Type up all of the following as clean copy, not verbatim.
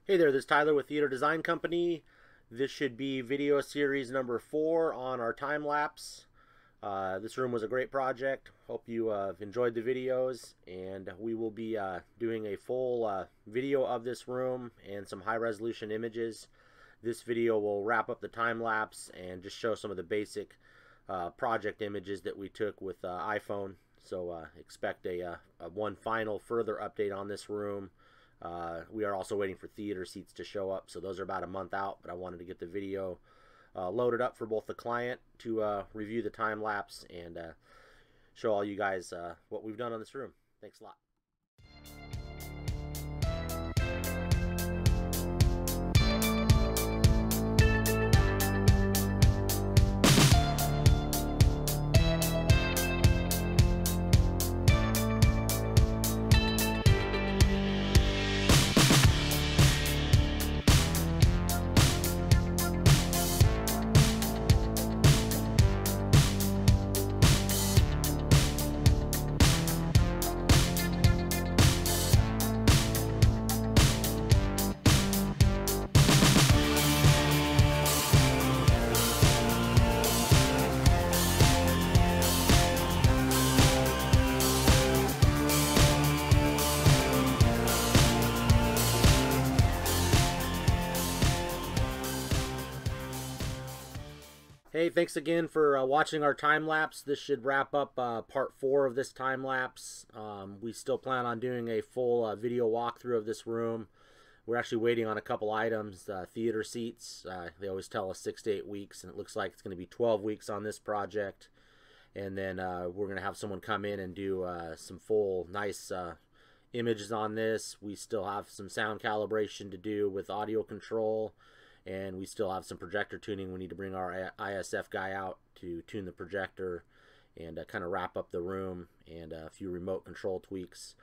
Hey there, this is Tyler with Theater Design Company. This should be video series number 4 on our time lapse. This room was a great project. Hope you enjoyed the videos, and we will be doing a full video of this room and some high resolution images. This video will wrap up the time lapse and just show some of the basic project images that we took with iPhone. So expect a one final further update on this room. We are also waiting for theater seats to show up, so those are about a month out, but I wanted to get the video loaded up for both the client to review the time lapse and show all you guys what we've done on this room. Thanks a lot. Hey, thanks again for watching our time lapse. This should wrap up part 4 of this time lapse. We still plan on doing a full video walkthrough of this room. We're actually waiting on a couple items, theater seats. They always tell us 6 to 8 weeks, and it looks like it's going to be 12 weeks on this project. And then we're going to have someone come in and do some full nice images on this. We still have some sound calibration to do with audio control. And we still have some projector tuning. We need to bring our ISF guy out to tune the projector and kind of wrap up the room, and a few remote control tweaks.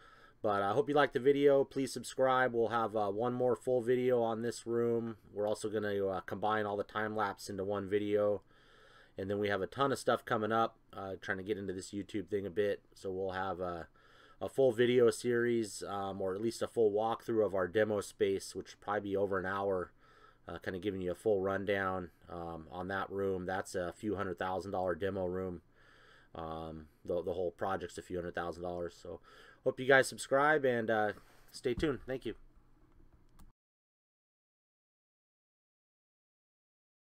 But I hope you liked the video. Please subscribe. We'll have one more full video on this room. We're also going to combine all the time lapse into one video. And then we have a ton of stuff coming up, trying to get into this YouTube thing a bit. So we'll have a full video series, or at least a full walkthrough of our demo space, which will probably be over an hour. Kind of giving you a full rundown on that room. That's a few $100,000 demo room. The whole project's a few $100,000. So hope you guys subscribe and stay tuned. Thank you.